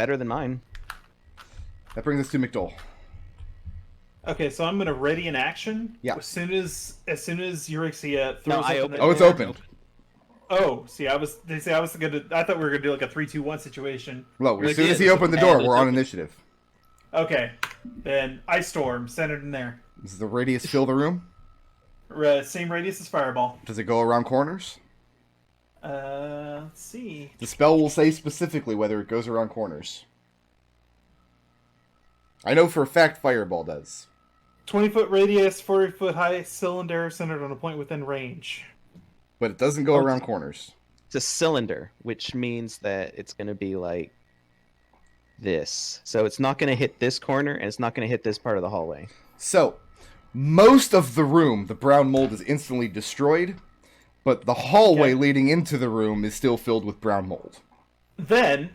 better than mine. That brings us to McDohl. Okay, so I'm gonna ready an action. Yeah. As soon as Uxryia throws No, I open opened the Oh, it's door- open. Oh, see, I thought we were gonna do like a 3-2-1 situation. Well, as We soon as did. he opened the door, And we're it's on open. initiative. Okay, then Ice Storm centered in there. Does the radius fill the room? Same radius as Fireball. Does it go around corners? Let's see. The spell will say specifically whether it goes around corners. I know for a fact Fireball does. 20-foot radius, 40-foot high cylinder centered on a point within range. But it doesn't go around corners. It's a cylinder, which means that it's going to be like this. So it's not going to hit this corner, and it's not going to hit this part of the hallway. So, most of the room, the brown mold is instantly destroyed, but the hallway Okay. leading into the room is still filled with brown mold. Then,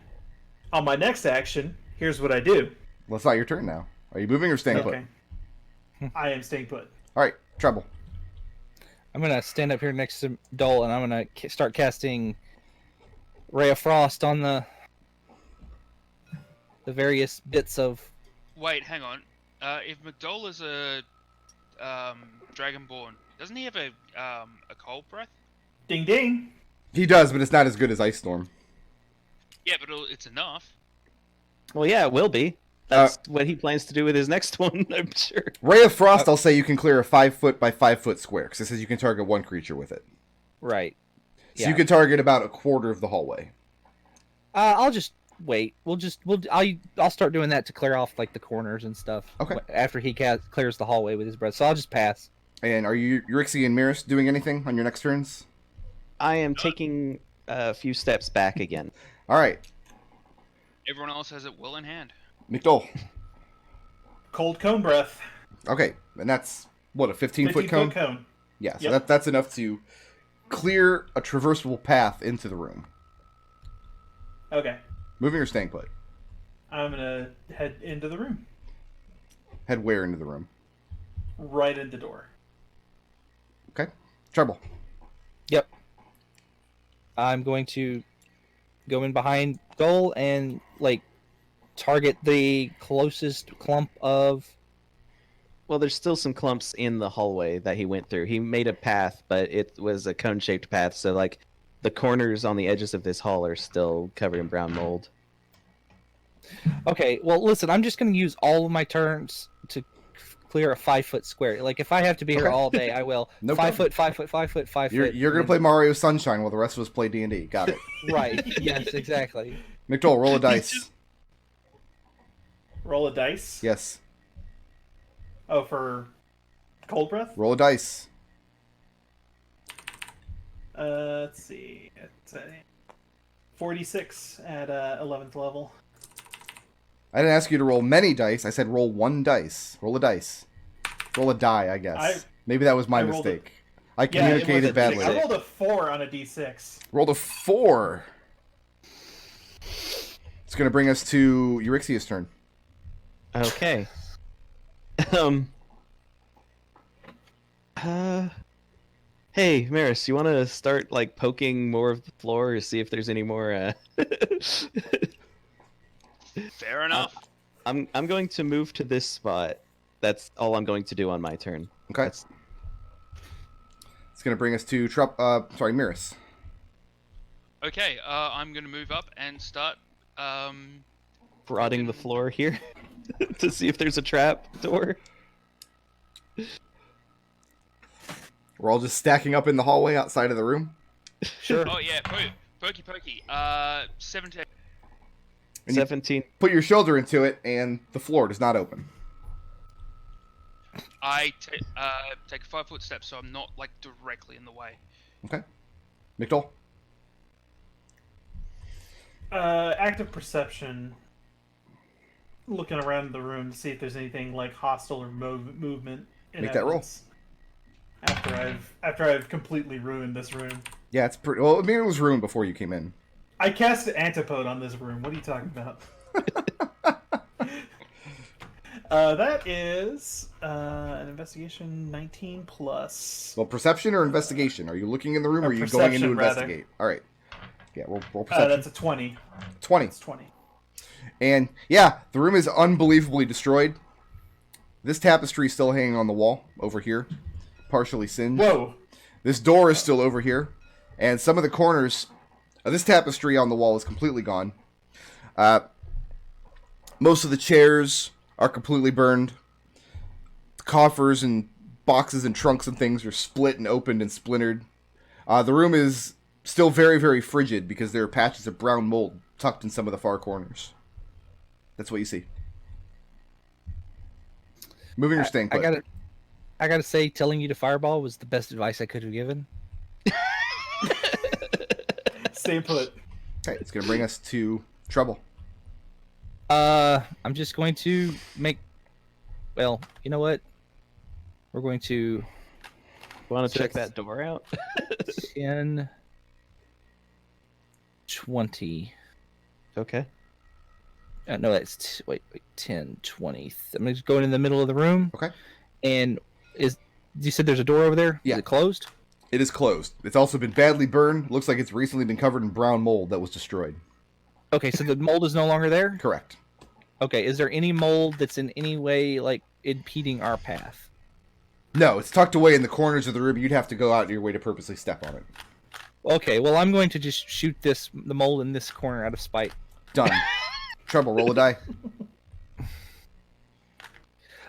on my next action, here's what I do. Well, it's not your turn now. Are you moving or staying put? Okay. I am staying put. Alright, Treble. I'm gonna stand up here next to Dole, and I'm gonna start casting Ray of Frost on the various bits of. Wait, hang on. If McDohl is a Dragonborn, doesn't he have a cold breath? Ding ding. He does, but it's not as good as Ice Storm. Yeah, but it's enough. Well, yeah, it will be. That's what he plans to do with his next one, I'm sure. Ray of Frost, I'll say you can clear a 5-foot by 5-foot square, because it says you can target one creature with it. Right. So Yeah. you can target about a quarter of the hallway. I'll just wait. I'll start doing that to clear off like the corners and stuff. Okay. After he clears the hallway with his breath, so I'll just pass. And are you, Uxryia and Merus, doing anything on your next turns? I am taking a few steps back again. Alright, Everyone else has it well in hand. McDohl. Cold cone breath. Okay, and that's, what, a 15-foot 15-foot cone? cone. Yeah, so Yep. that's enough to clear a traversable path into the room. Okay. Moving or staying put? I'm gonna head into the room. Head where into the room? Right in the door. Okay. Treble. Yep. I'm going to go in behind Dole and like target the closest clump of. Well, there's still some clumps in the hallway that he went through. He made a path, but it was a cone-shaped path, so like the corners on the edges of this hall are still covered in brown mold. Okay, well, listen, I'm just going to use all of my turns to clear a 5-foot square. Like, if I have to be here Okay. all day, I will. No 5 problem. foot, 5 foot, 5 foot, 5 You're foot. going to play Mario Sunshine while the rest of us play D&D. Got it. Right, yes, exactly. McDohl, roll a dice. Roll a dice. Yes. Oh, for cold breath? Roll a dice. Let's see. It's 46 at 11th level. I didn't ask you to roll many dice. I said roll one dice. Roll a dice. Roll a die, I guess. Maybe that was my I rolled a- mistake. I Yeah, it was communicated a badly. I rolled a 4 on a d6. Rolled a 4. It's going to bring us to Uryxia's turn. Okay. Um. Hey, Merus, you want to start like poking more of the floor to see if there's any more? Fair enough. I'm going to move to this spot. That's all I'm going to do on my turn. Okay. That's, It's going to bring us to Merus. Okay, I'm gonna move up and start. prodding the floor here to see if there's a trap door. We're all just stacking up in the hallway outside of the room. Sure. Oh yeah, pokey. 17. And you 17. put your shoulder into it, and the floor does not open. I take a 5-foot step, so I'm not like directly in the way. Okay. McDohl? Active perception. Looking around the room to see if there's anything like hostile or movement. In Make that roll. evidence. After I've completely ruined this room. Yeah, it's pretty... Well, I mean, it was ruined before you came in. I cast an antipode on this room. What are you talking about? That is an investigation 19 plus. Well, perception or investigation? Are you looking in the room, or Or are you going in to perception, rather. investigate? All right. Yeah, roll perception. That's a 20. 20. It's 20. And yeah, the room is unbelievably destroyed. This tapestry is still hanging on the wall over here, partially singed. Whoa. This door is still over here, and some of the corners of this tapestry on the wall is completely gone. Most of the chairs are completely burned. The coffers and boxes and trunks and things are split and opened and splintered. The room is still very, very frigid because there are patches of brown mold tucked in some of the far corners. That's what you see. Moving or staying put? I gotta say, telling you to fireball was the best advice I could have given. Stay put. Okay, it's going to bring us to Treble. I'm just going to make... Well, you know what? We're going to... Want to check that door out? 10... 20... Okay. No, that's... Wait, 10, 20... I'm just going in the middle of the room. Okay. And you said there's a door over there? Yeah. Is it closed? It is closed. It's also been badly burned. Looks like it's recently been covered in brown mold that was destroyed. Okay, so the mold is no longer there? Correct. Okay, is there any mold that's in any way, like, impeding our path? No, it's tucked away in the corners of the room. You'd have to go out of your way to purposely step on it. Okay, well, I'm going to just shoot the mold in this corner out of spite. Done. Treble, roll a die.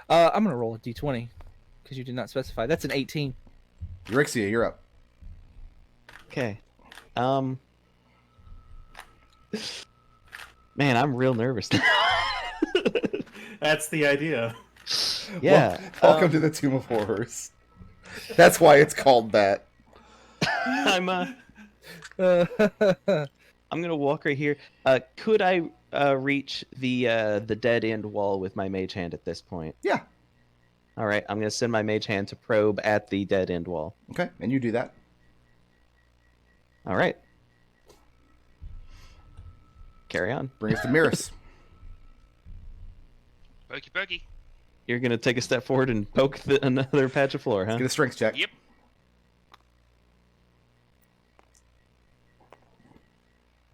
I'm going to roll a d20, because you did not specify. That's an 18. Uxryia, you're up. Okay. Man, I'm real nervous now. That's the idea. Yeah. Welcome to the Tomb of Horrors. That's why it's called that. I'm gonna walk right here. Could I reach the dead end wall with my mage hand at this point? Yeah. All right. I'm gonna send my mage hand to probe at the dead end wall. Okay, and you do that. All right. Carry on. Bring us to Merus. Pokey pokey. You're gonna take a step forward and poke another patch of floor, huh? Get a strength check. Yep.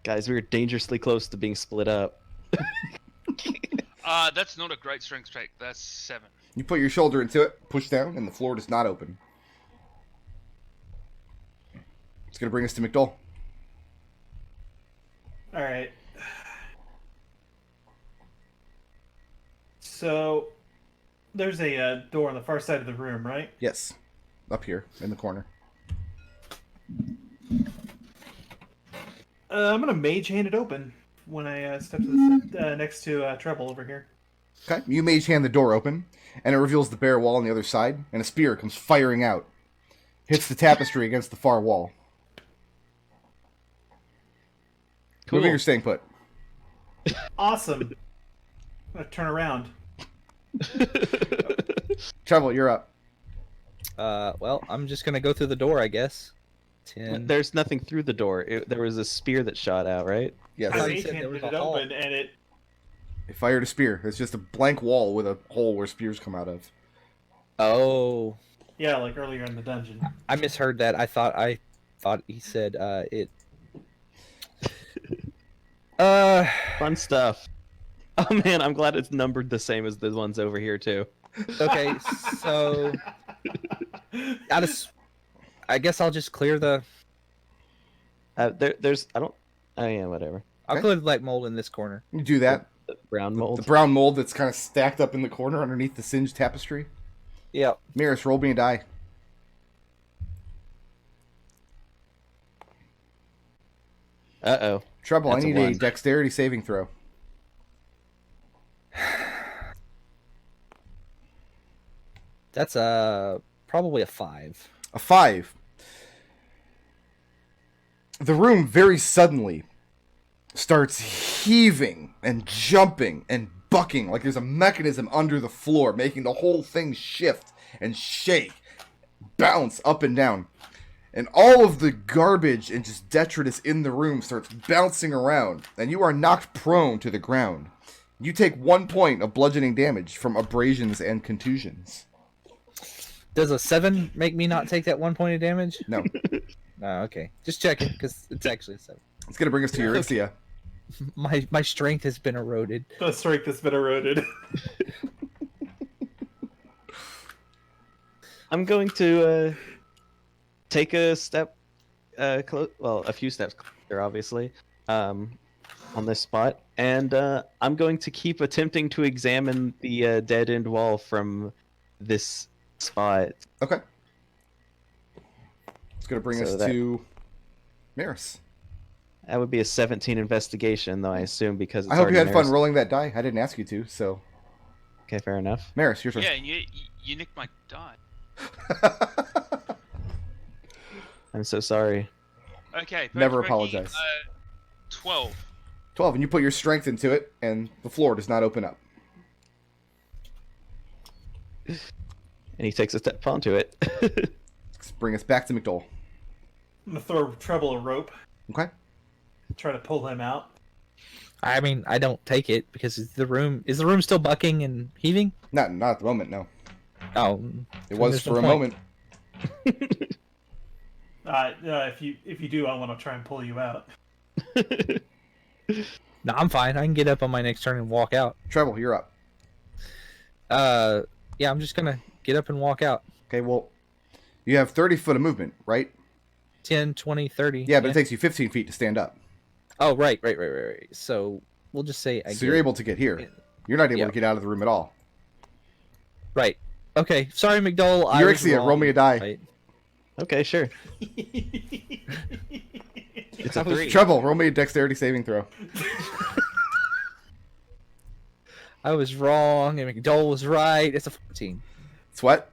Guys, we were dangerously close to being split up. That's not a great strength check. That's 7. You put your shoulder into it, push down, and the floor does not open. It's going to bring us to McDohl. All right. So, there's a door on the far side of the room, right? Yes. Up here, in the corner. I'm going to mage hand it open when I step to the next to Treble over here. Okay. You mage hand the door open, and it reveals the bare wall on the other side, and a spear comes firing out. Hits the tapestry against the far wall. Cool. Moving or staying put? Awesome. I'm going to turn around. Treble, you're up. Well, I'm just going to go through the door, I guess. 10. There's nothing through the door. There was a spear that shot out, right? Yes. I thought you mage said there handed was it a hall. open, and it... It fired a spear. It's just a blank wall with a hole where spears come out of. Oh, Yeah, like earlier in the dungeon. I misheard that. I thought he said it. Fun stuff. Oh man, I'm glad it's numbered the same as the ones over here too. Okay, so I guess I'll just clear the. There's I don't. Oh yeah, whatever. I'll Okay. clear the black mold in this corner. You do that. Brown mold. The brown mold that's kind of stacked up in the corner underneath the singed tapestry. Yeah. Merus, roll me a die. Uh-oh. Treble, That's I a need a one. dexterity saving throw. That's probably a 5. A 5. The room very suddenly starts heaving and jumping and bucking like there's a mechanism under the floor, making the whole thing shift and shake, bounce up and down. And all of the garbage and just detritus in the room starts bouncing around, and you are knocked prone to the ground. You take 1 point of bludgeoning damage from abrasions and contusions. Does a 7 make me not take that 1 point of damage? No. No, okay. Just checking, because it's actually a 7. It's going to bring us to Uxryia. my strength has been eroded. The strength has been eroded. I'm going to take a step, a few steps closer, obviously, on this spot, and I'm going to keep attempting to examine the dead end wall from this spot. Okay. It's going to bring us to Merus. That would be a 17 investigation, though I assume because it's I hope you already had fun Merus. rolling that die. I didn't ask you to, so. Okay, fair enough. Merus, your turn. Yeah, and you nicked my die. I'm so sorry. Okay. Never Pokey, apologize. 12. 12, and you put your strength into it, and the floor does not open up. And he takes a step onto it. Let's bring us back to McDohl. I'm gonna throw Treble a rope, Okay. try to pull him out. I mean, I don't take it because is the room still bucking and heaving? Not at the moment, no. Oh, It was there's for no a point. moment. If you do, I want to try and pull you out. No, I'm fine. I can get up on my next turn and walk out. Treble, you're up. Yeah, I'm just gonna get up and walk out. Okay, well, you have 30 foot of movement, right? 10, 20, 30. Yeah, but it takes you 15 feet to stand up. Oh, right. So we'll just say So you're able to get here. You're not able Yeah. to get out of the room at all. Right. Okay. Sorry, McDohl. Uxryia, roll me a die. Right. Okay, sure. It's a 3. Treble, roll me a dexterity saving throw. I was wrong, and McDohl was right. It's a 14. It's what?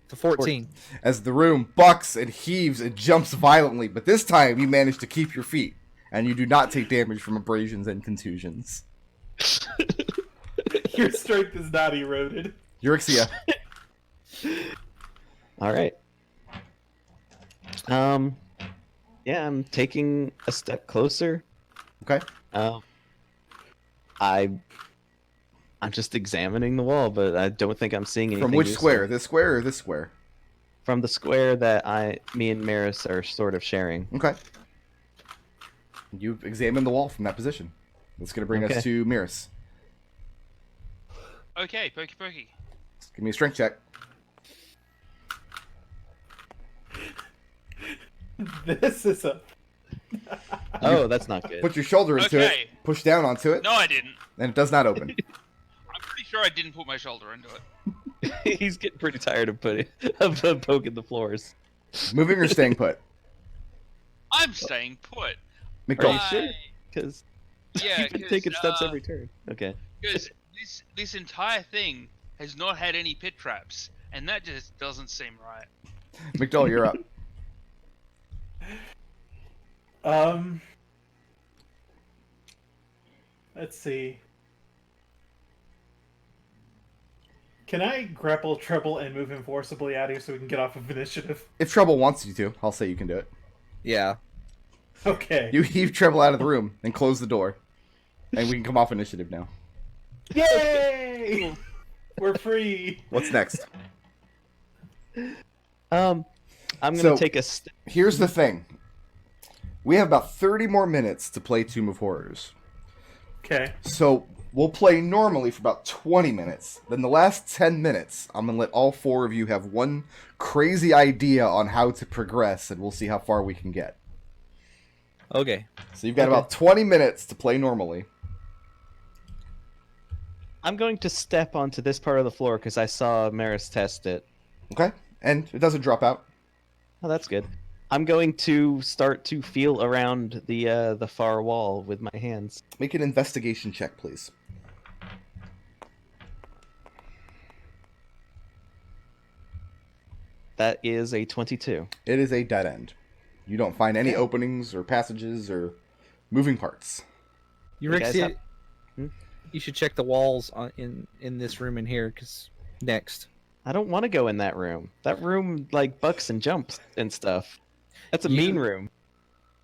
It's a 14. As the room bucks and heaves and jumps violently, but this time you manage to keep your feet, and you do not take damage from abrasions and contusions. Your strength is not eroded. Uxryia. All right. Yeah, I'm taking a step closer. Okay. I'm just examining the wall, but I don't think I'm seeing anything. From which useful. square? This square or this square? From the square that me and Merus are sort of sharing. Okay. You examine the wall from that position. That's going to bring Okay. us to Merus. Okay, Pokey. Give me a strength check. This is a. Oh, that's not good. Put your shoulder into Okay. it, push down onto it, No, I didn't. and it does not open. I'm pretty sure I didn't put my shoulder into it. He's getting pretty tired of poking the floors. Moving or staying put? I'm staying put. McDohl. Sure? Because Yeah, you've been taking steps every turn. Okay. Because this entire thing has not had any pit traps, and that just doesn't seem right. McDohl, you're up. Let's see. Can I grapple Treble and move him forcibly out of here so we can get off of initiative? If Treble wants you to, I'll say you can do it. Yeah. Okay. You heave Treble out of the room and close the door. And we can come off initiative now. Yay! We're free. What's next? I'm gonna So- take a step. Here's the thing. We have about 30 more minutes to play Tomb of Horrors. Okay. So we'll play normally for about 20 minutes. Then the last 10 minutes, I'm going to let all 4 of you have one crazy idea on how to progress, and we'll see how far we can get. Okay. So you've got about 20 minutes to play normally. I'm going to step onto this part of the floor because I saw Merus test it. Okay? And it doesn't drop out. Oh, that's good. I'm going to start to feel around the far wall with my hands. Make an investigation check, please. That is a 22. It is a dead end. You don't find any openings or passages or moving parts. You guys Uxryia, have- Hmm? you should check the walls in this room in here, because next. I don't want to go in that room. That room like bucks and jumps and stuff. That's a mean room.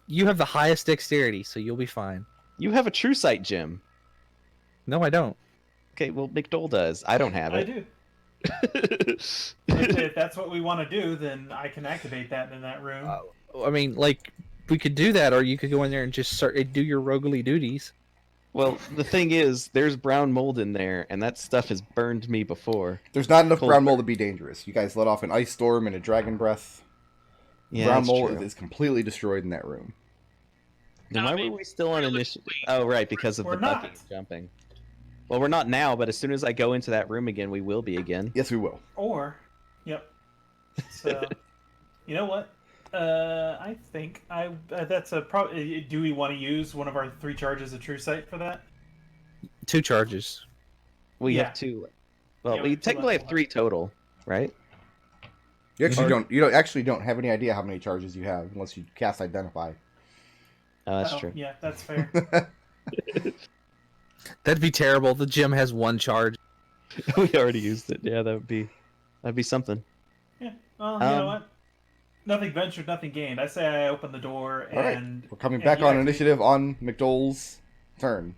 You have the highest dexterity, so you'll be fine. You have a true sight gem. No, I don't. Okay, well McDohl does. I don't have I it. do. If that's what we want to do, then I can activate that in that room. I mean, like, We could do that, or you could go in there and just do your roguely duties. Well, the thing is, there's brown mold in there, and that stuff has burned me before. There's not enough Cold brown mold to be dangerous. You guys let off an ice storm and a dragon breath. Yeah, Brown that's mold true. is completely destroyed in that room. Then why were we still on initiative? realistically, Oh, right, because of we're the not. bucking and jumping. Well, we're not now, but as soon as I go into that room again, we will be again. Yes, we will. Or, yep. So, you know what? I think that's a pro. Do we want to use one of our 3 charges of True Sight for that? 2 charges. We Yeah. have 2. Well, Yeah, we we have two technically left. have 3 total, right? You actually don't. You don't have any idea how many charges you have unless you cast Identify. Oh, that's Oh, true. yeah, that's fair. That'd be terrible. The gym has 1 charge. We already used it. Yeah, that'd be something. Yeah. Well, you know what? Nothing ventured, nothing gained. I say I open the door All right. and We're coming and back you on activate- initiative on McDohl's turn.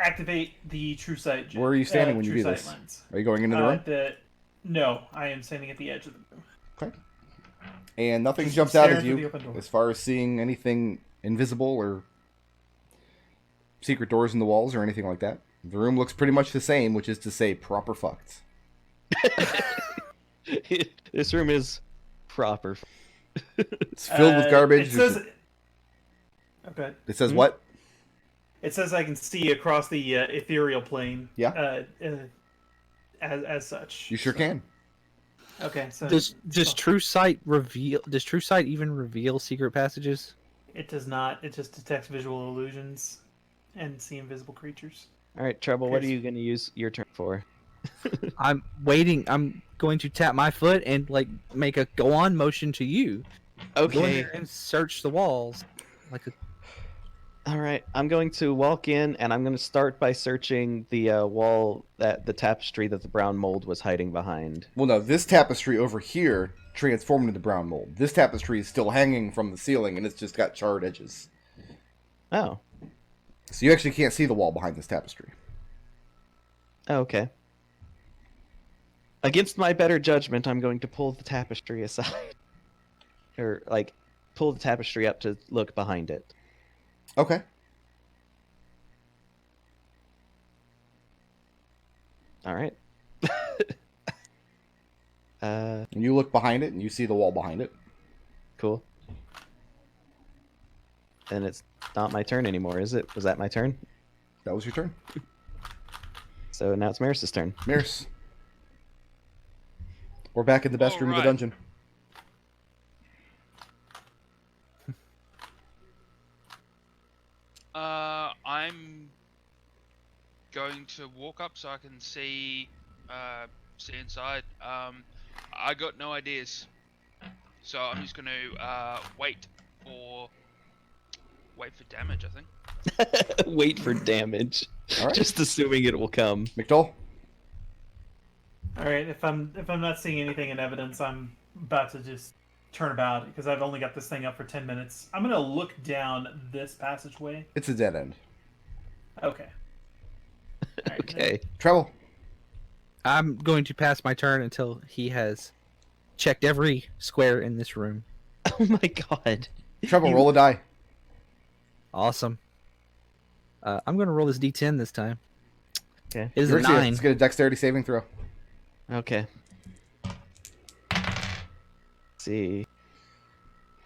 Activate the True Sight. Where are you standing when you True do Sight this? lens. Are you going into the room? No, I am standing at the edge of the room. Okay. And nothing Just jumps out staring at through you the open door. as far as seeing anything invisible or secret doors in the walls or anything like that. The room looks pretty much the same, which is to say, proper fucked. This room is proper. It's filled with garbage. It says. Okay. It says what? It says I can see across the ethereal plane. Yeah. As such. You sure can. Okay. So Does True Sight reveal? Does True Sight even reveal secret passages? it does not. It just detects visual illusions and see invisible creatures. All right, Treble, what are Yes. you going to use your turn for? I'm waiting. I'm going to tap my foot and like make a go on motion to you. Go in Okay. there and search the walls. Like a, All right, I'm going to walk in, and I'm going to start by searching the wall, the tapestry that the brown mold was hiding behind. Well, no, this tapestry over here transformed into brown mold. This tapestry is still hanging from the ceiling, and it's just got charred edges. Oh. So you actually can't see the wall behind this tapestry. Oh, okay. Against my better judgment, I'm going to pull the tapestry aside. Or, like, pull the tapestry up to look behind it. Okay. All right. And you look behind it, and you see the wall behind it. Cool. And it's not my turn anymore, is it? Was that my turn? That was your turn. So now it's Merus' turn. Merus. We're back in the best room of the Alright. dungeon. I'm going to walk up so I can see inside. I got no ideas, so I'm just going to wait for damage. I think. Wait for damage. All right. Just assuming it will come. McDohl. All right. If I'm not seeing anything in evidence, I'm about to just turn about because I've only got this thing up for 10 minutes. I'm gonna look down this passageway. It's a dead end. Okay. All right, Okay. Treble. I'm going to pass my turn until he has checked every square in this room. Oh my god. Treble, roll a die. Awesome. I'm going to roll this D10 this time. Okay. It is a Uxryia, 9. Let's get a dexterity saving throw. Okay. Let's see.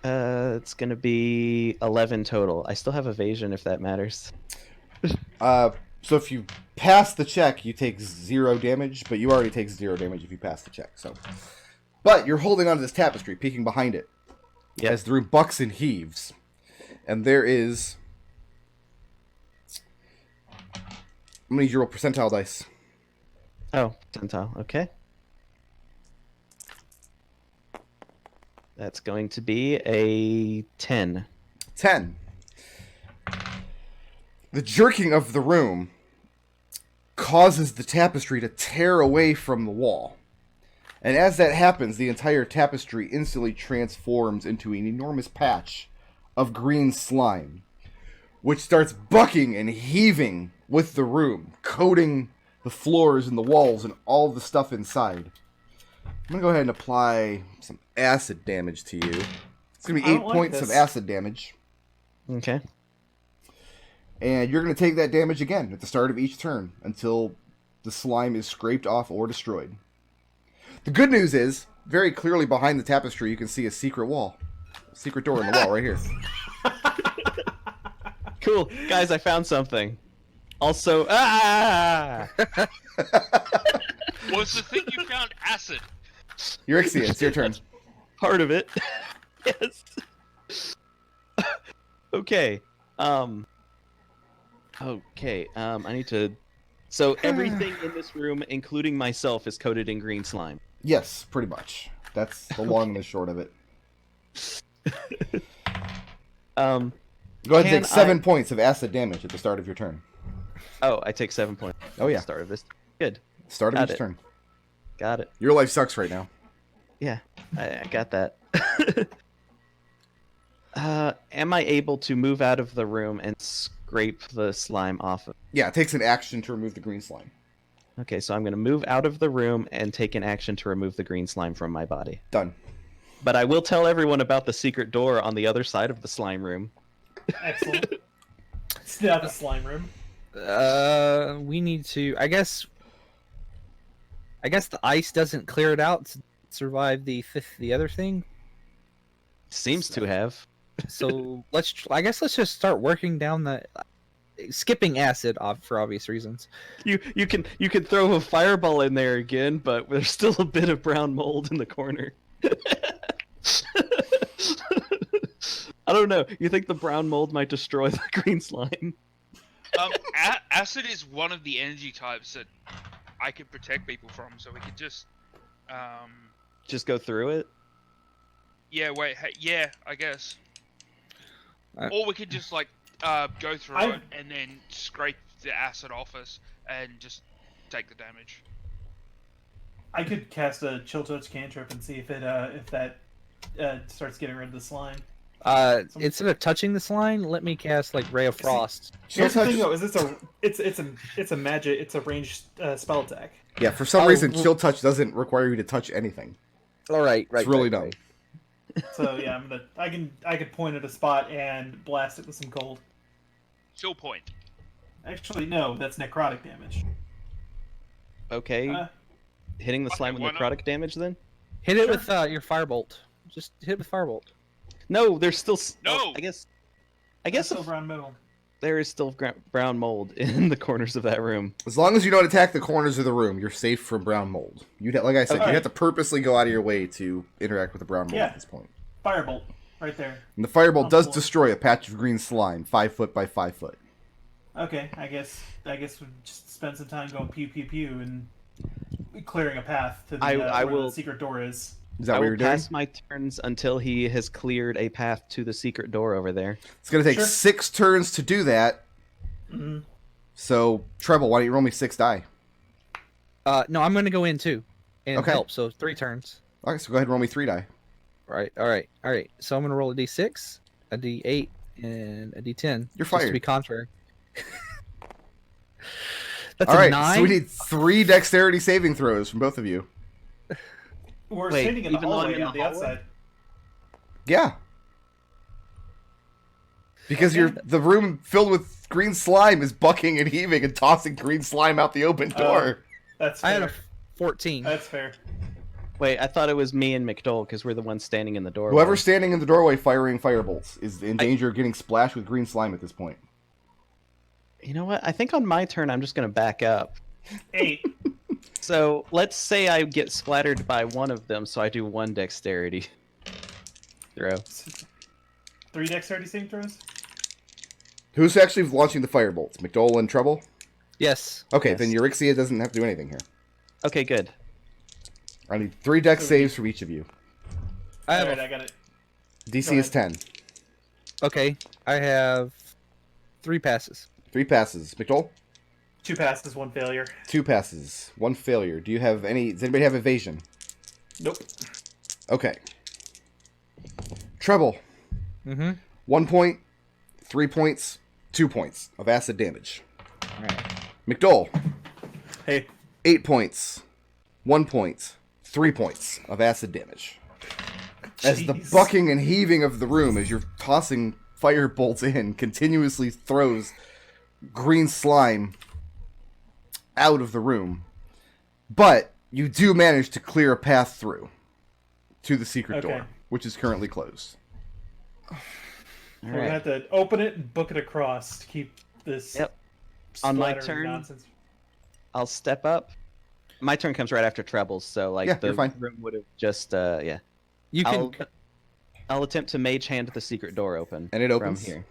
It's gonna be 11 total. I still have evasion if that matters. So if you pass the check, you take 0 damage, but you already take 0 damage if you pass the check. So, but you're holding onto this tapestry, peeking behind it, Yep. as the room bucks and heaves, and there is. I'm gonna need your roll percentile dice. Oh, percentile. Okay. That's going to be a 10. 10. The jerking of the room causes the tapestry to tear away from the wall. And as that happens, the entire tapestry instantly transforms into an enormous patch of green slime, which starts bucking and heaving with the room, coating the floors and the walls and all the stuff inside. I'm going to go ahead and apply some acid damage to you. It's going to I be 8 don't like points of this. acid damage. Okay. And you're going to take that damage again at the start of each turn until the slime is scraped off or destroyed. The good news is, very clearly behind the tapestry, you can see a secret wall. A secret door in the wall right here. Cool. Guys, I found something. Also, Was the thing you found acid? Uxryia, it's your turn. part of it. Yes. Okay. Okay. I need to. So everything in this room, including myself, is coated in green slime. Yes, pretty much. That's the long and the short of it. Go ahead and Can take 7 I- points of acid damage at the start of your turn. Oh, I take 7 points. Oh, yeah. Start of this. Good. Start of Got each it. turn. Got it. Your life sucks right now. Yeah, I got that. Am I able to move out of the room and scrape the slime off of? Yeah, it takes an action to remove the green slime. Okay, so I'm going to move out of the room and take an action to remove the green slime from my body. Done. But I will tell everyone about the secret door on the other side of the slime room. Excellent. It's now the slime room. We need to. I guess the ice doesn't clear it out to survive the other thing. Seems to have. So I guess let's just start working down the skipping acid off for obvious reasons. You can throw a fireball in there again, but there's still a bit of brown mold in the corner. I don't know. You think the brown mold might destroy the green slime? Acid is one of the energy types that I could protect people from, so we could just, Just go through it? yeah, wait, yeah, I guess. Or we could just like go through I- it and then scrape the acid off us and just take the damage. I could cast a chill touch cantrip and see if that starts getting rid of the slime. Instead of touching the slime, let me cast like Ray of Frost. Here's the Touch- thing though, is it's a magic, it's a ranged spell attack. Yeah, for some Oh, reason, well- Chill Touch doesn't require you to touch anything. All right, It's really dumb. right. So yeah, I could point at a spot and blast it with some cold. Chill point. Actually, no, that's necrotic damage. Okay. Hitting the slime with why not? necrotic damage then? Hit it Sure. with your firebolt. Just hit it with firebolt. No, there's still. No! I guess Still brown metal. there is still brown mold in the corners of that room. As long as you don't attack the corners of the room, you're safe from brown mold. Like I said, Okay. you have to purposely go out of your way to interact with the brown mold Yeah. at this point. Firebolt, right there. And the fireball On does board. destroy a patch of green slime, 5 foot by 5 foot. Okay, I guess we'll just spend some time going pew pew pew and clearing a path to the, I where will- the secret door is. Is that I what will you're doing? pass my turns until he has cleared a path to the secret door over there. It's going to take Sure. 6 turns to do that. Mm-hmm. So, Treble, why don't you roll me 6 die? No, I'm gonna go in too, and Okay. help. So 3 turns. All right, so go ahead and roll me 3 die. All right. So I'm gonna roll a d6, a d8, and a d10. You're Just fired. to be contrary. That's All a right, 9. so we need 3 dexterity saving throws from both of you. We're Wait, standing in the even though I'm hallway in on the the hallway? outside. Yeah. Because the room filled with green slime is bucking and heaving and tossing green slime out the open door. That's I fair. had a 14. That's fair. Wait, I thought it was me and McDohl because we're the ones standing in the doorway. Whoever's standing in the doorway firing firebolts is in danger of getting splashed with green slime at this point. You know what? I think on my turn I'm just gonna back up. 8. So let's say I get splattered by one of them, so I do 1 dexterity throw. 3 dexterity saving throws. Who's actually launching the firebolts? McDohl and Treble? Yes. Okay, Yes. then Uxryia doesn't have to do anything here. Okay, good. I need 3 dex saves from each of you. I have Alright, I got it. DC is 10. Okay. I have 3 passes. 3 passes. McDohl? 2 passes, 1 failure. 2 passes. 1 failure. Does anybody have evasion? Nope. Okay. Treble. Mm-hmm. 1 point, 3 points, 2 points of acid damage. All right. McDohl. Hey. 8 points, 1 point, 3 points of acid damage. As the Jeez. bucking and heaving of the room, as you're tossing fire bolts in, continuously throws green slime out of the room. But you do manage to clear a path through to the secret Okay. door, which is currently closed. We're gonna have to open it and book it across to keep this. Yep. On my splattering turn, nonsense. I'll step up. My turn comes right after Treble's, so like Yeah, the you're fine. room would have just yeah. You can. I'll attempt to mage hand the secret door open. And it opens. from here.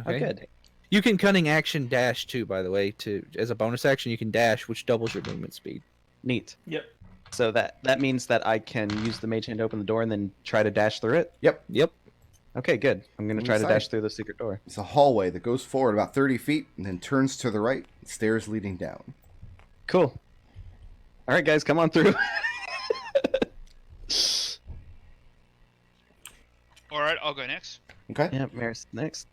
Okay. Oh, good. You can cunning action dash too, by the way. To as a bonus action, you can dash, which doubles your movement speed. Neat. Yep. So that means that I can use the mage hand to open the door and then try to dash through it. Yep. Yep. Okay, good. I'm gonna try to Inside. dash through the secret door. It's a hallway that goes forward about 30 feet and then turns to the right, stairs leading down. Cool. All right, guys, come on through. All right, I'll go next. Okay? Yeah, Merus next.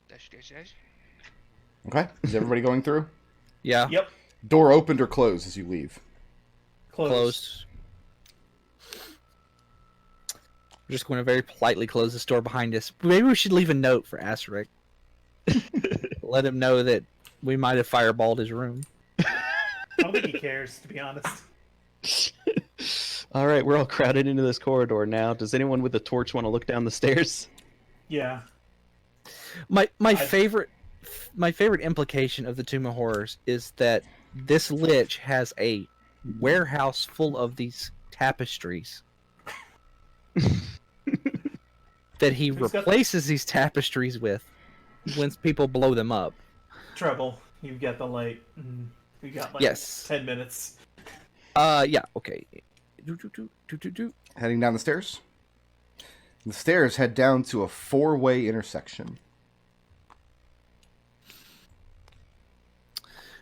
Dash, dash, dash. Okay. Is everybody going through? Yeah. Yep. Door opened or closed as you leave? Closed. We're just going to very politely close this door behind us. Maybe we should leave a note for Asterik. Let him know that we might have fireballed his room. I don't think he cares, to be honest. All right, we're all crowded into this corridor now. Does anyone with a torch want to look down the stairs? Yeah. My favorite implication of the Tomb of Horrors is that this lich has a warehouse full of these tapestries that he Who's got- replaces these tapestries with when people blow them up. Treble, you've got the light. We got like Yes. 10 minutes. Yeah, okay. Heading down the stairs? The stairs head down to a 4-way intersection.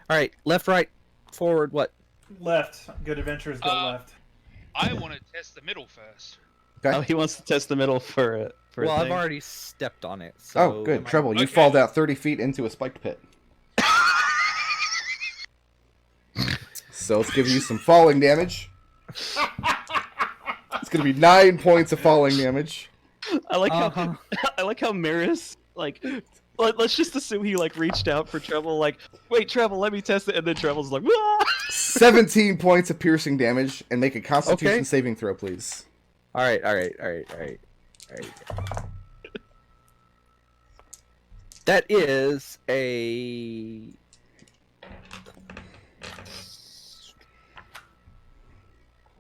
All right, left, right, forward, what? Left. Good adventurers go left. I want to test the middle first. Okay? Oh, he wants to test the middle for a Well, I've thing. already stepped on it. So Oh, good. Treble, you Okay. fall down 30 feet into a spiked pit. So let's give you some falling damage. It's going to be 9 points of falling damage. I like how Uh-huh. I like how Merus like. Let's just assume he like reached out for Treble. Like, wait, Treble, let me test it, and then Treble's like, "Wah!" 17 points of piercing damage, and make a Constitution Okay. saving throw, please. All right.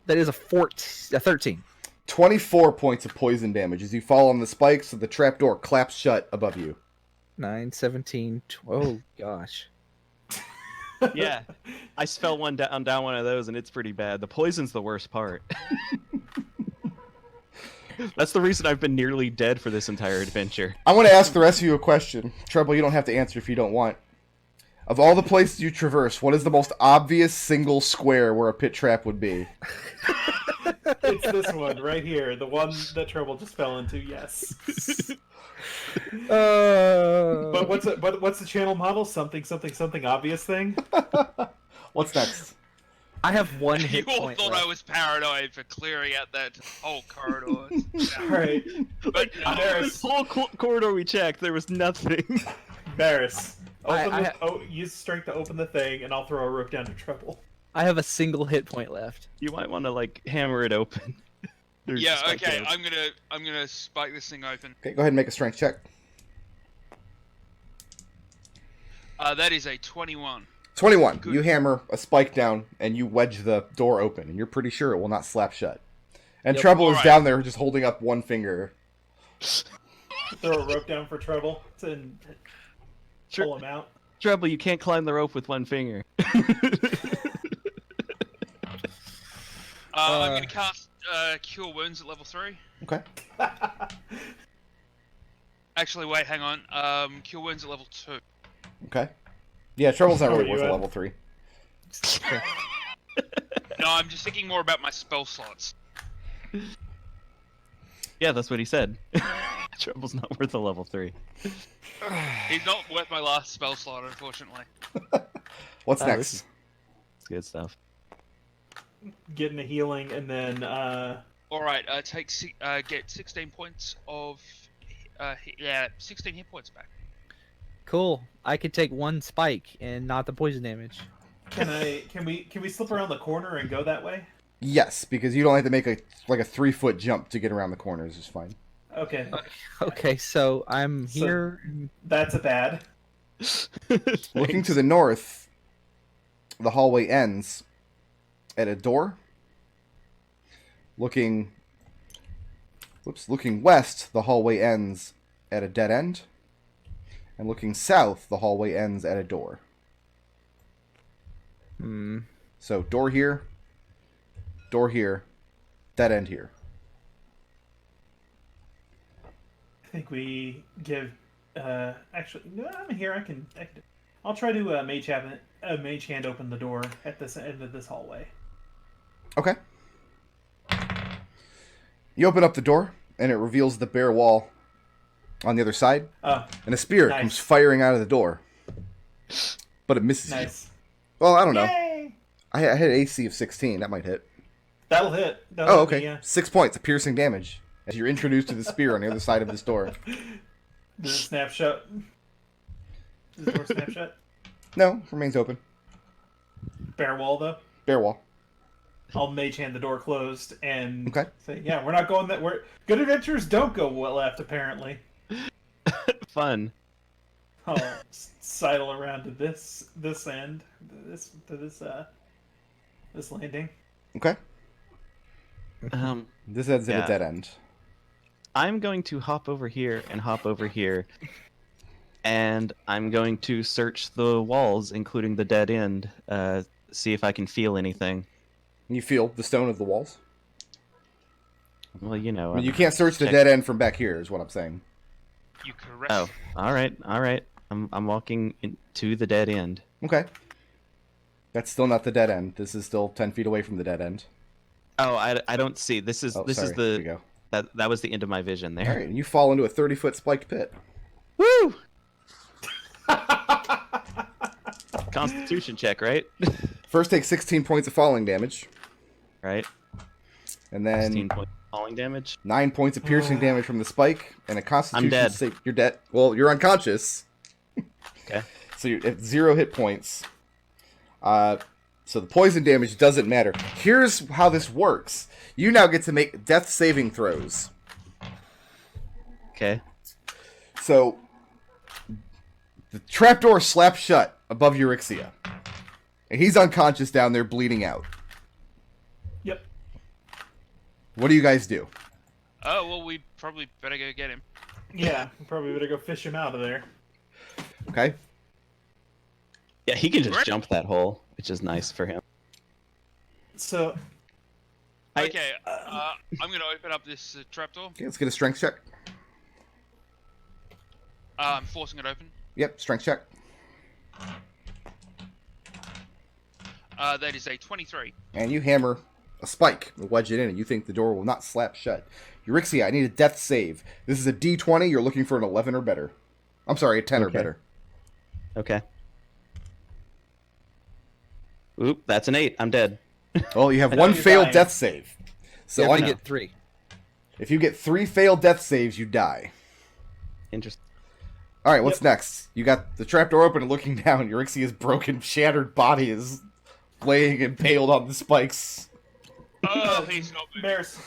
That is a 13. 24 points of poison damage as you fall on the spikes, so the trapdoor claps shut above you. 9, 17, oh gosh. Yeah, I fell down one of those, and it's pretty bad. The poison's the worst part. That's the reason I've been nearly dead for this entire adventure. I want to ask the rest of you a question. Treble, you don't have to answer if you don't want. Of all the places you traverse, what is the most obvious single square where a pit trap would be? It's this one right here. The one that Treble just fell into, yes. But what's the channel model? Something obvious thing? What's next? I have one You hit all point thought left. I was paranoid for clearing out that whole corridor. Alright. But no, Merus. This whole corridor we checked, there was nothing. Merus. I Use strength to open the thing, and I'll throw a rope down to Treble. I have a single hit point left. You might want to like hammer it open. There's yeah, just, like, okay. a- I'm gonna spike this thing open. Okay, go ahead and make a strength check. That is a 21. 21. Good. You hammer a spike down, and you wedge the door open, and you're pretty sure it will not slap shut. And Yep. Treble is Alright. down there just holding up one finger. Throw a rope down for Treble to Sure. pull him out. Treble, you can't climb the rope with one finger. I'm gonna cast Cure Wounds at level 3. Okay. Actually, wait, hang on. Cure Wounds at level 2. Okay. Yeah, Treble's not Oh, really you worth a had- level 3. No, I'm just thinking more about my spell slots. Yeah, that's what he said. Treble's not worth a level 3. He's not worth my last spell slot, unfortunately. What's Oh, next? It's good stuff. getting a healing, and then All right. Get 16 points of. 16 hit points back. Cool. I could take 1 spike and not the poison damage. can we slip around the corner and go that way? Yes, because you don't have to make a 3-foot jump to get around the corners. It's fine. Okay, Okay, so I'm So- here. that's a bad. Looking to the north, the hallway ends at a door. Looking west, the hallway ends at a dead end. And looking south, the hallway ends at a door. So door here, dead end here. I think we give. Actually, no, I'm here. I can. I'll try to mage hand open the door at this end of this hallway. Okay. You open up the door, and it reveals the bare wall on the other side. Oh, And a spear Nice. comes firing out of the door. But it misses you. nice. Well, I don't know. Yay! I had an AC of 16. That might hit. That'll hit. Oh, okay. Yeah. 6 points of piercing damage as you're introduced to the spear on the other side of this door. Does it snapshot? Does the door snapshot? No, remains open. Bare wall though. Bare wall. I'll mage hand the door closed and Okay. say, "Yeah, we're not going that. We're good adventures don't go well left apparently." Fun. I'll sidle around to this end, this landing. Okay. Um, This ends at Yeah. a dead end. I'm going to hop over here and hop over here, and I'm going to search the walls, including the dead end, see if I can feel anything. You feel the stone of the walls. Well, you know. I mean, you can't search the check- dead end from back here, is what I'm saying. You correct. Oh, all right. I'm walking to the dead end. Okay. That's still not the dead end. This is still 10 feet away from the dead end. Oh, I don't see. This is Oh, this sorry. is Here we the go. that was the end of my vision there. All right, and you fall into a 30-foot spiked pit. Woo! Constitution check, right? First, take 16 points of falling damage, Right. and then 16 point falling damage. 9 points of piercing damage from the spike, and a Constitution dead. save. You're dead. Well, you're unconscious. Okay. So you're at 0 hit points. So the poison damage doesn't matter. Here's how this works. You now get to make death saving throws. Okay. So the trapdoor slaps shut above Uxryia. And he's unconscious down there bleeding out. Yep. What do you guys do? Oh well, we probably better go get him. Yeah, we probably better go fish him out of there. Okay? Yeah, he can just Right. jump that hole, which is nice for him. So Okay, I'm gonna open up this trapdoor. Okay, let's get a strength check. I'm forcing it open. Yep, strength check. That is a 23. And you hammer a spike, wedge it in, and you think the door will not slap shut. Uxryia, I need a death save. This is a D20. You're looking for an 11 or better. I'm sorry, a 10 or Okay. better. Okay. Oop, that's an 8. I'm dead. Well, you have I know one you're failed dying. death save. So You have on- to get 3. if you get 3 failed death saves, you die. Interesting. All right, what's next? You got the trapdoor open and looking down. Uxryia's broken, shattered body is laying impaled on the spikes. Oh, he's not moving. Merus,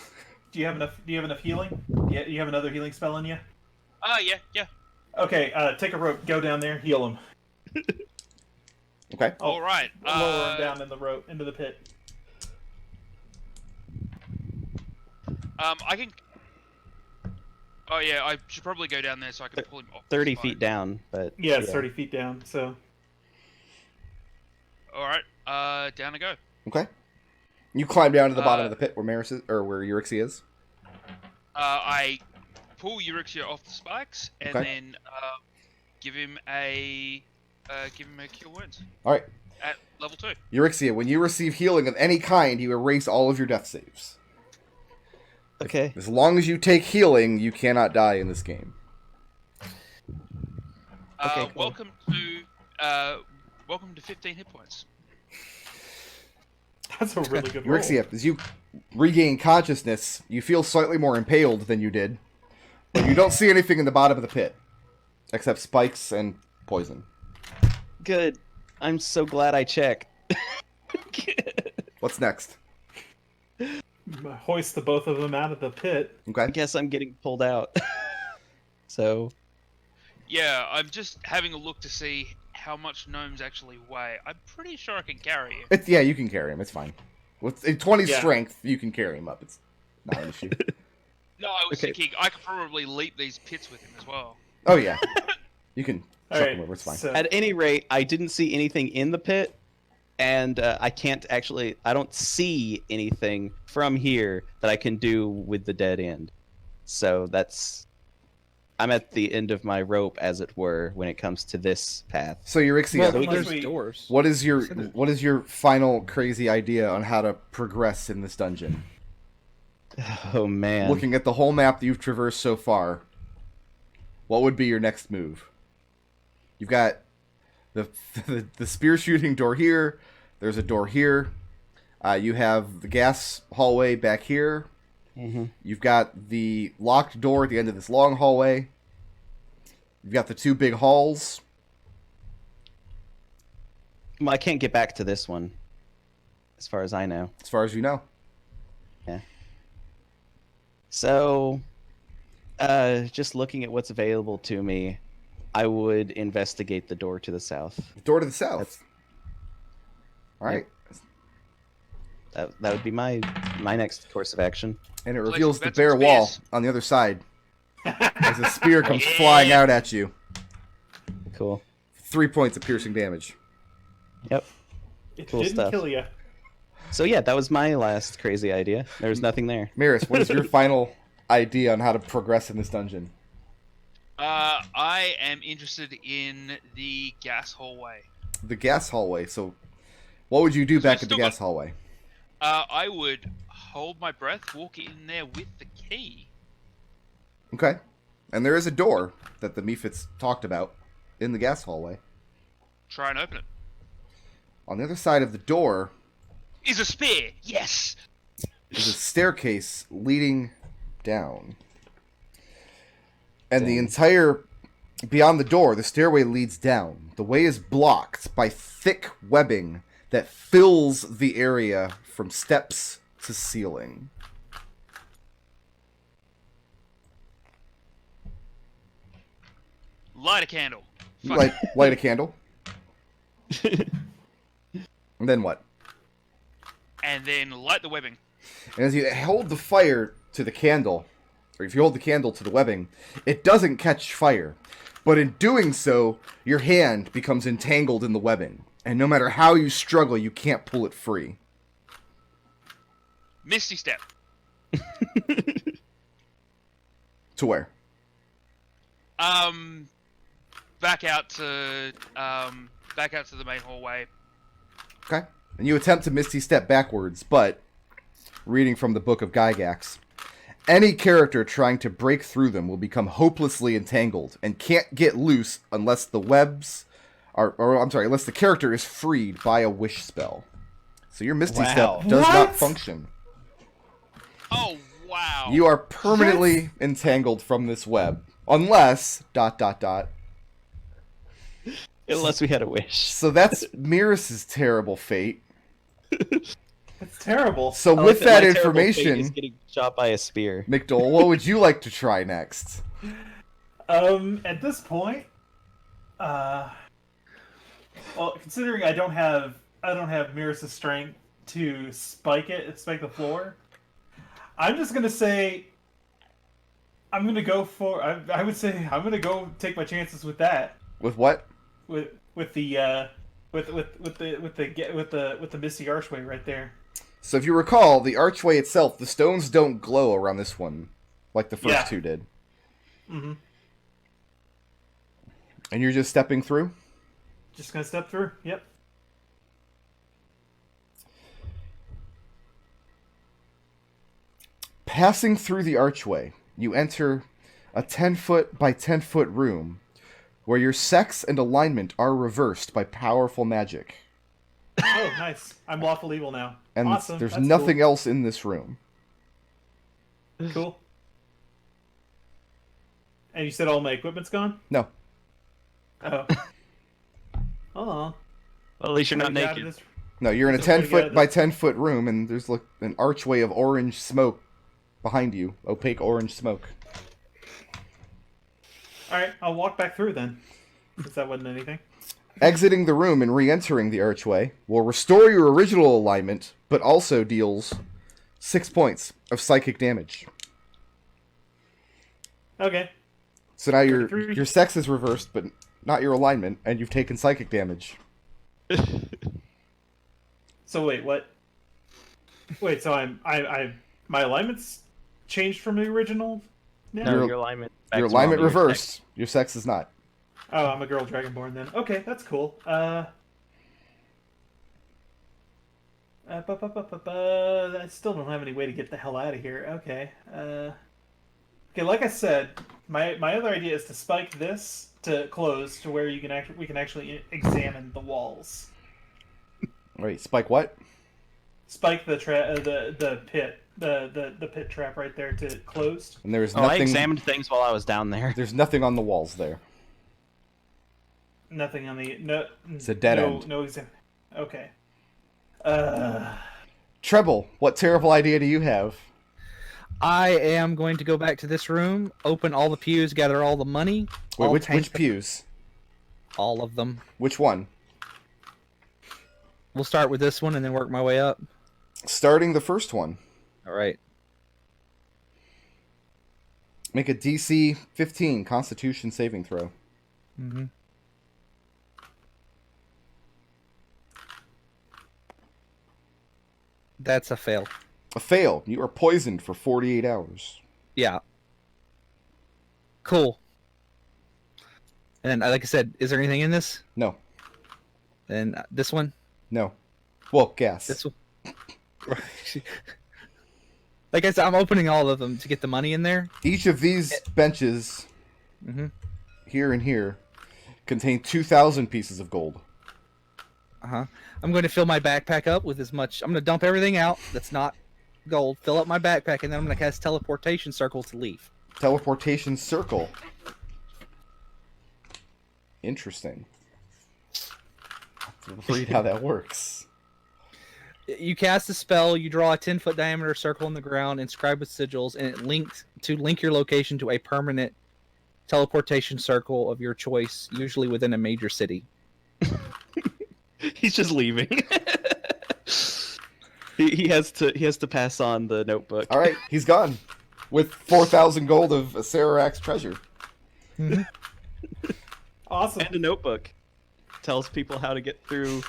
do you have enough healing? Yeah, you have another healing spell in you? Oh yeah. Okay, take a rope, go down there, heal him. Okay. All right. Lower him down in the rope into the pit. I can. Oh yeah, I should probably go down there so I can pull him off. 30 the feet spike. down, but Yeah, it's 30 feet down. So All right. Down I go. Okay. You climb down to the bottom of the pit where Merus is, or where Uxryia is. I pull Uxryia off the spikes and Okay. then give him a cure wounds All right. at level 2. Uxryia, when you receive healing of any kind, you erase all of your death saves. okay. As long as you take healing, you cannot die in this game. Okay, cool. Welcome to 15 hit points. That's a really good roll. Uxryia, as you regain consciousness, you feel slightly more impaled than you did, but you don't see anything in the bottom of the pit, except spikes and poison. Good. I'm so glad I checked. What's next? Hoist the both of them out of the pit. I Okay. guess I'm getting pulled out. So, Yeah, I'm just having a look to see how much gnomes actually weigh. I'm pretty sure I can carry him. Yeah, you can carry him. It's fine. With 20 Yeah. strength, you can carry him up. It's not an issue. No, I was Okay. thinking I could probably leap these pits with him as well. Oh, yeah. You can All chuck right, him over. It's fine. so- at any rate, I didn't see anything in the pit, and I don't see anything from here that I can do with the dead end. So I'm at the end of my rope, as it were, when it comes to this path. So, Uxryia, Well, So we can- there's we- doors. what is your final crazy idea on how to progress in this dungeon? Oh man. Looking at the whole map that you've traversed so far, what would be your next move? You've got the spear shooting door here. There's a door here. You have the gas hallway back here. Mhm. You've got the locked door at the end of this long hallway. You've got the two big halls. Well, I can't get back to this one, as far as I know. As far as you know. So, just looking at what's available to me, I would investigate the door to the south. The door to the south. That's- All right. That would be my next course of action. And it Like, reveals the that's bare some wall space. on the other side as a spear comes flying out at you. Cool. 3 points of piercing damage. Yep. It Cool didn't stuff. kill you. So yeah, that was my last crazy idea. There's nothing there. Merus, what is your final idea on how to progress in this dungeon? I am interested in the gas hallway. The gas hallway. So, what would you do back at the still gas got- hallway? I would hold my breath, walk in there with the key. Okay. And there is a door that the Mephits talked about in the gas hallway. Try and open it. On the other side of the door Is a spear. Yes. is a staircase leading down. And the entire, beyond the door, the stairway leads down. The way is blocked by thick webbing that fills the area from steps to ceiling. Light a candle. You Fuck. light a candle. And then what? And then light the webbing. And as you hold the fire to the candle, or if you hold the candle to the webbing, it doesn't catch fire. But in doing so, your hand becomes entangled in the webbing. And no matter how you struggle, you can't pull it free. Misty step. To where? Back out to the main hallway. Okay. And you attempt to Misty Step backwards, but, reading from the Book of Gygax, any character trying to break through them will become hopelessly entangled and can't get loose unless the webs unless the character is freed by a wish spell. So your Misty Wow. Step does not What? function. Oh wow. You are permanently entangled from this web. Unless, ... Unless we had a wish. So that's Merus' terrible fate. It's terrible. So I with like that my terrible fate information, is getting shot by a spear. McDohl, what would you like to try next? At this point, considering I don't have Merus' strength to spike the floor, I'm just gonna say I'm gonna go for. I would say I'm gonna go take my chances with that. With what? With the misty archway right there. So if you recall, the archway itself, the stones don't glow around this one, like the first Yeah. two did. Mm-hmm. And you're just stepping through? Just gonna step through. Yep. Passing through the archway, you enter a 10-foot by 10-foot room where your sex and alignment are reversed by powerful magic. Oh, nice. I'm lawful evil now. And Awesome, there's that's nothing else in this room. Cool. And you said all my equipment's gone? No. Oh. Oh. Well, at least you're not Way to get out of naked. this- No, you're in a There's a way to 10 get out foot of by this. 10 foot room, and there's like an archway of orange smoke behind you. Opaque orange smoke. Alright, I'll walk back through then. Since that wasn't anything. Exiting the room and re-entering the archway will restore your original alignment, but also deals 6 points of psychic damage. Okay. So now your 33. sex is reversed, but not your alignment, and you've taken psychic damage. So wait, what? Wait, so I my alignment's changed from the original now? No, Your- your alignment. back Your to alignment normal, your reversed. Your sex is not. Oh, I'm a girl dragonborn then. Okay, that's cool. I still don't have any way to get the hell out of here. Okay. Okay, like I said, my other idea is to spike this to close to where we can actually examine the walls. Wait, Spike what? Spike the pit, the pit trap right there to closed. And there's Oh, I nothing. examined things while I was down there. There's nothing on the walls there. Nothing on the no. It's a dead no, end. No exam. Okay. Treble, what terrible idea do you have? I am going to go back to this room, open all the pews, gather all the money. Wait, all which tank- pews? All of them. Which one? We'll start with this one and then work my way up. Starting the first one. All right. Make a DC 15 Constitution saving throw. Mm-hmm. That's a fail. A fail. You are poisoned for 48 hours. Yeah. Cool. And then, like I said, is there anything in this? No. And this one? No. Well, gas. This one? Like I said, I'm opening all of them to get the money in there. Each of these benches, Mm-hmm. here and here, contain 2,000 pieces of gold. Uh-huh. I'm going to fill my backpack up with as much... I'm going to dump everything out that's not gold, fill up my backpack, and then I'm going to cast teleportation circle to leave. Teleportation circle. Interesting. Let's read how that works. You cast a spell, you draw a 10-foot diameter circle in the ground, inscribed with sigils, and it links to link your location to a permanent teleportation circle of your choice, usually within a major city. He's just leaving. he has to pass on the notebook. All right, he's gone. With 4,000 gold of Sarak's treasure. Awesome. And a notebook. Tells people how to get through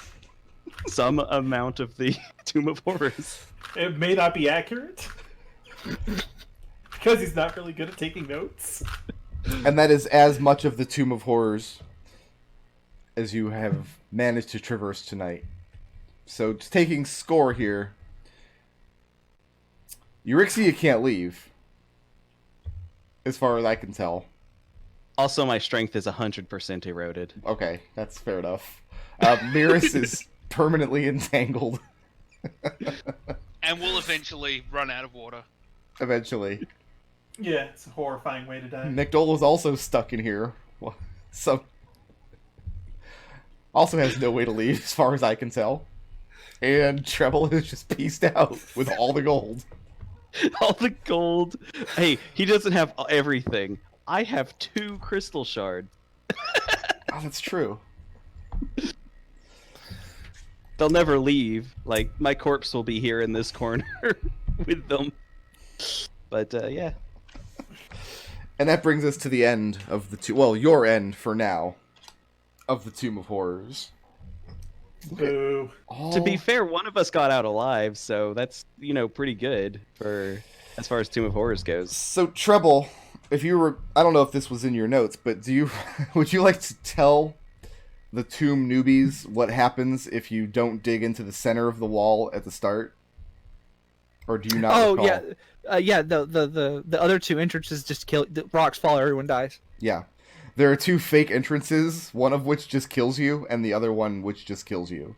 some amount of the Tomb of Horrors. It may not be accurate because he's not really good at taking notes. And that is as much of the Tomb of Horrors as you have managed to traverse tonight. So, just taking score here. Uxryia can't leave. As far as I can tell. Also, my strength is 100% eroded. Okay, that's fair enough. Merus is permanently entangled. And will eventually run out of water. Eventually. Yeah, it's a horrifying way to die. McDohl is also stuck in here. Well, so also has no way to leave, as far as I can tell. And Treble is just pieced out with all the gold. All the gold. Hey, he doesn't have everything. I have 2 crystal shards. Oh, that's true. They'll never leave. Like, my corpse will be here in this corner with them. But, yeah. And that brings us to the end of the your end for now, of the Tomb of Horrors. Boo. To be fair, one of us got out alive, so that's, pretty good for as far as Tomb of Horrors goes. So Treble, if you were, I don't know if this was in your notes, but would you like to tell the tomb newbies what happens if you don't dig into the center of the wall at the start? Or do you not recall? Yeah. The other 2 entrances just kill. The rocks fall, everyone dies. Yeah. There are 2 fake entrances, one of which just kills you, and the other one which just kills you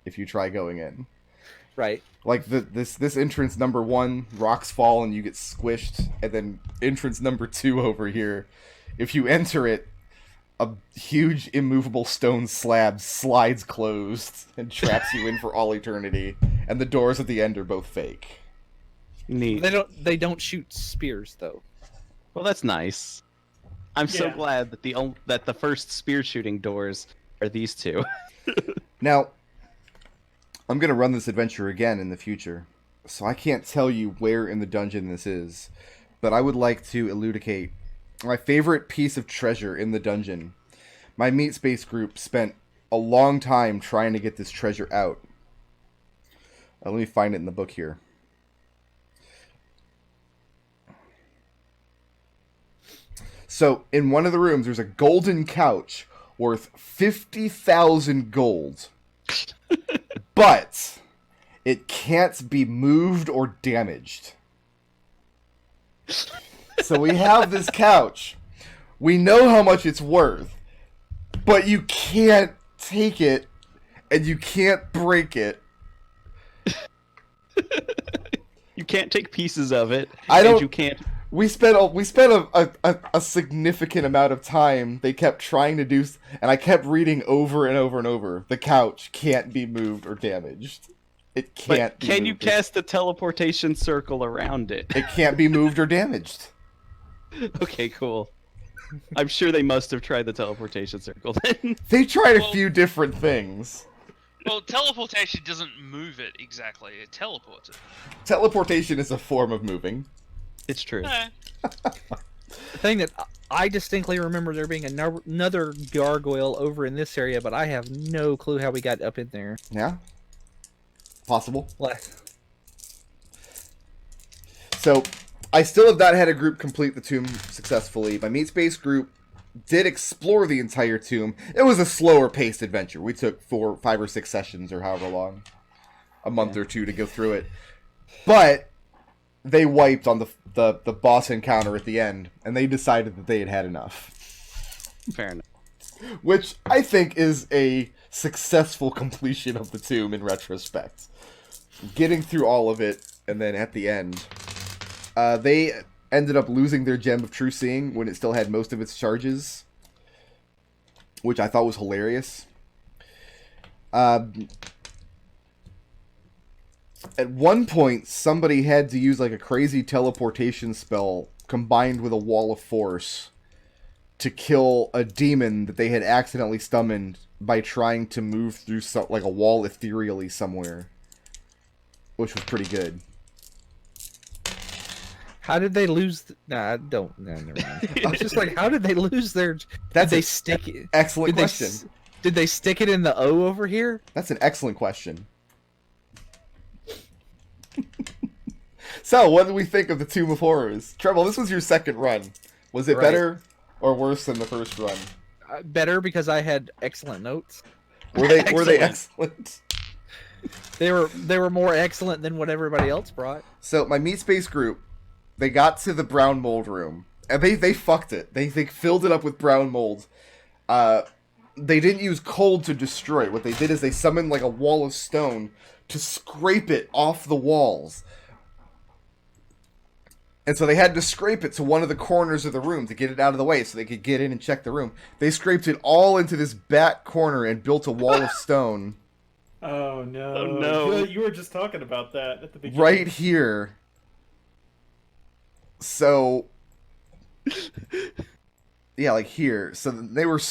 if you try going in. Right. Like this entrance number 1, rocks fall and you get squished, and then entrance number 2 over here, if you enter it, a huge immovable stone slab slides closed and traps you in for all eternity, and the doors at the end are both fake. Neat. They don't shoot spears though. Well, that's nice. I'm so Yeah. glad that the first spear shooting doors are these two. Now, I'm going to run this adventure again in the future, so I can't tell you where in the dungeon this is, but I would like to elucidate my favorite piece of treasure in the dungeon. My Meat Space group spent a long time trying to get this treasure out. Let me find it in the book here. So, in one of the rooms, there's a golden couch worth 50,000 gold. But it can't be moved or damaged. So we have this couch. We know how much it's worth, but you can't take it and you can't break it. You can't take pieces of it. I and don't- you can't. We spent a significant amount of time. They kept trying to do, and I kept reading over and over and over. The couch can't be moved or damaged. It can't. But be can you moved. cast a teleportation circle around it? It can't be moved or damaged. Okay, cool. I'm sure they must have tried the teleportation circle then. They tried a Well- few different things. Well, teleportation doesn't move it exactly. It teleports it. Teleportation is a form of moving. It's true. Eh. The thing that I distinctly remember there being another gargoyle over in this area, but I have no clue how we got up in there. Yeah. Possible. Like, So, I still have not had a group complete the tomb successfully. My Meat Space group did explore the entire tomb. It was a slower paced adventure. We took 4, 5, or 6 sessions, or however long, a month or 2 to go through it. But they wiped on the boss encounter at the end, and they decided that they had had enough. Fair enough. Which I think is a successful completion of the tomb in retrospect. Getting through all of it, and then at the end, they ended up losing their Gem of True Seeing when it still had most of its charges, which I thought was hilarious. At one point, somebody had to use like a crazy teleportation spell combined with a wall of force to kill a demon that they had accidentally summoned by trying to move through like a wall ethereally somewhere, which was pretty good. how did they lose? Nah, don't. Nah, never mind. I was just like, how did they lose their? That's did they an stick it? excellent Did question. Did they stick it in the O over here? That's an excellent question. So, what did we think of the Tomb of Horrors? Treble, this was your second run. Was it Right. better or worse than the first run? Better because I had excellent notes. Were they excellent? They were more excellent than what everybody else brought. So, my Meat Space group, they got to the brown mold room, and they fucked it. They filled it up with brown mold. They didn't use cold to destroy it. What they did is they summoned like a wall of stone to scrape it off the walls. And so they had to scrape it to one of the corners of the room to get it out of the way so they could get in and check the room. They scraped it all into this back corner and built a wall of stone Oh no! Oh, no. You were just talking about that at the beginning. right here. So, yeah, like here. So they were...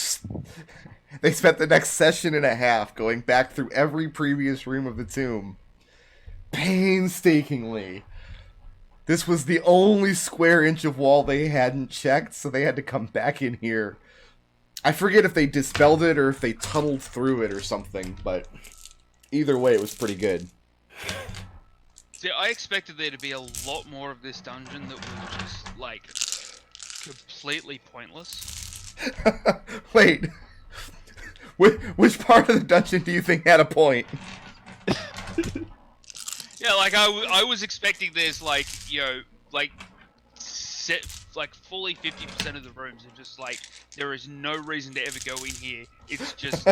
They spent the next session and a half going back through every previous room of the tomb. Painstakingly. This was the only square inch of wall they hadn't checked, so they had to come back in here. I forget if they dispelled it or if they tunneled through it or something, but either way, it was pretty good. See, I expected there to be a lot more of this dungeon that was just, like, completely pointless. Wait. Which part of the dungeon do you think had a point? Yeah, like, I was expecting there's, like, you know, like, fully 50% of the rooms are just, like, there is no reason to ever go in here. It's just...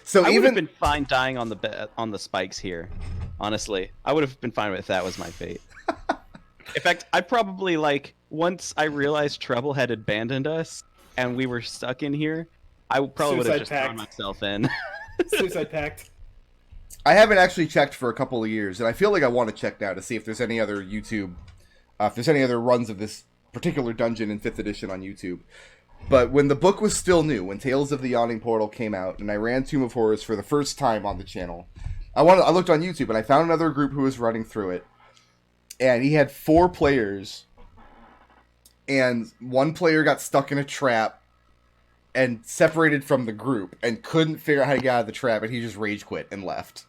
So I would have even been fine dying on the spikes here. Honestly, I would have been fine if that was my fate. In fact, I probably once I realized Treble had abandoned us and we were stuck in here, I probably would have Suicide just thrown pact. myself in. Suicide pact. I haven't actually checked for a couple of years, and I feel like I want to check now to see if there's any other YouTube, if there's any other runs of this particular dungeon in 5th edition on YouTube. But when the book was still new, when Tales of the Yawning Portal came out, and I ran Tomb of Horrors for the first time on the channel, I looked on YouTube, and I found another group who was running through it, and he had 4 players, and one player got stuck in a trap and separated from the group and couldn't figure out how to get out of the trap, and he just rage quit and left.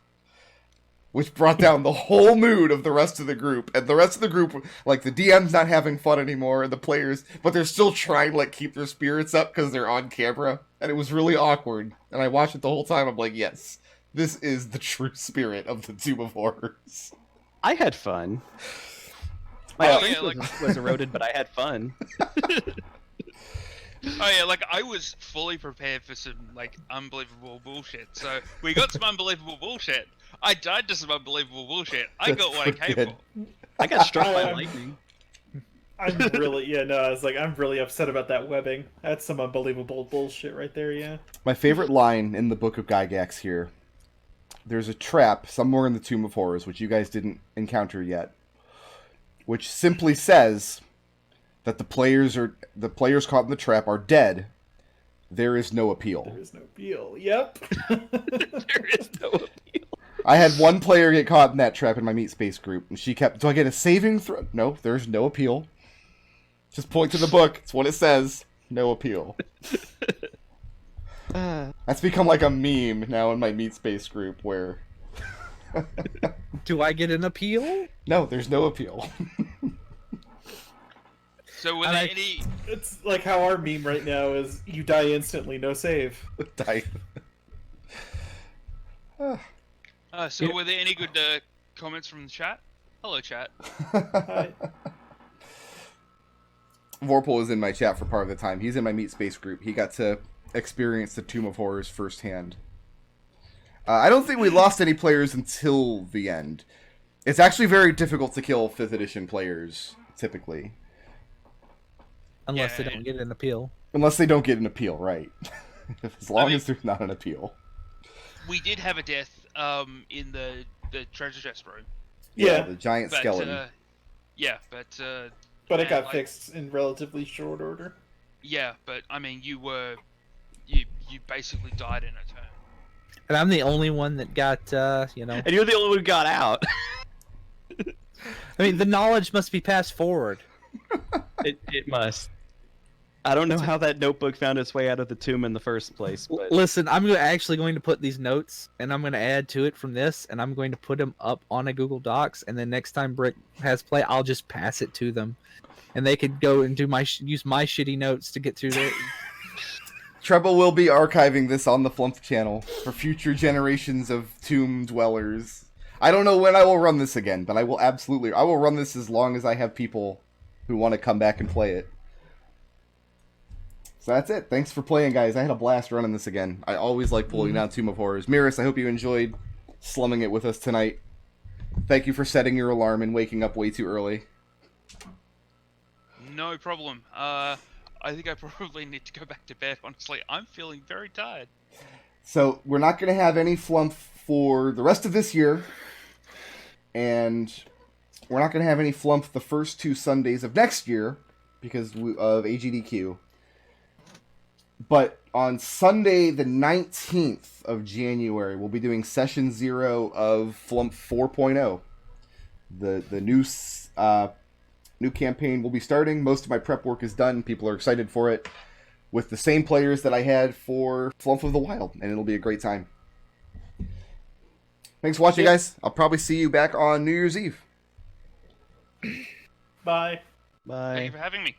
Which brought down the whole mood of the rest of the group. And the rest of the group, like, the DM's not having fun anymore, and the players, but they're still trying to, keep their spirits up because they're on camera. And it was really awkward. And I watched it the whole time. I'm like, yes, this is the true spirit of the Tomb of Horrors. I had fun. My Oh, strength yeah, was eroded, but I had fun. Oh yeah, I was fully prepared for some unbelievable bullshit. So we got some unbelievable bullshit. I died to some unbelievable bullshit. I got what I came good. for. I got struck by lightning. I'm really I'm really upset about that webbing. That's some unbelievable bullshit right there. Yeah. My favorite line in the Book of Gygax here. There's a trap somewhere in the Tomb of Horrors, which you guys didn't encounter yet, which simply says that the players caught in the trap are dead. There is no appeal. There is no appeal. Yep. There is no appeal. I had one player get caught in that trap in my Meat Space group, and she kept, do I get a saving throw? No, there's no appeal. Just point to the book. It's what it says. No appeal. That's become like a meme now in my Meat Space group where... Do I get an appeal? No, there's no appeal. So were there any? It's like how our meme right now is: you die instantly, no save. Die. So were there any good comments from the chat? Hello, chat. Hi. Vorpal is in my chat for part of the time. He's in my Meat Space group. He got to experience the Tomb of Horrors firsthand. I don't think we lost any players until the end. It's actually very difficult to kill 5th edition players, typically. Unless they don't get an appeal. Unless they don't get an appeal, right. As long as there's not an appeal. We did have a death in the treasure chest room. Yeah, The giant But, skeleton. but it got like- fixed in relatively short order. Yeah, but I mean, you basically died in a turn. And I'm the only one that got, And you're the only one who got out. I mean, the knowledge must be passed forward. It must. I don't know how that notebook found its way out of the tomb in the first place, but Listen, I'm actually going to put these notes, and I'm going to add to it from this, and I'm going to put them up on a Google Docs, and then next time Brick has play, I'll just pass it to them, and they could go and do use my shitty notes to get through there. Treble will be archiving this on the Flumph channel for future generations of tomb dwellers. I don't know when I will run this again, but I will run this as long as I have people who want to come back and play it. So that's it. Thanks for playing, guys. I had a blast running this again. I always like pulling down Tomb of Horrors. Merus, I hope you enjoyed slumming it with us tonight. Thank you for setting your alarm and waking up way too early. No problem. I think I probably need to go back to bed, honestly. I'm feeling very tired. So we're not going to have any Flumph for the rest of this year. And we're not going to have any Flumph the first 2 Sundays of next year because of AGDQ. But on Sunday, the 19th of January, we'll be doing Session 0 of Flumph 4.0. The new campaign will be starting. Most of my prep work is done. People are excited for it. With the same players that I had for Flumph of the Wild. And it'll be a great time. Thanks for watching, guys. I'll probably see you back on New Year's Eve. Bye. bye. Thank you for having me.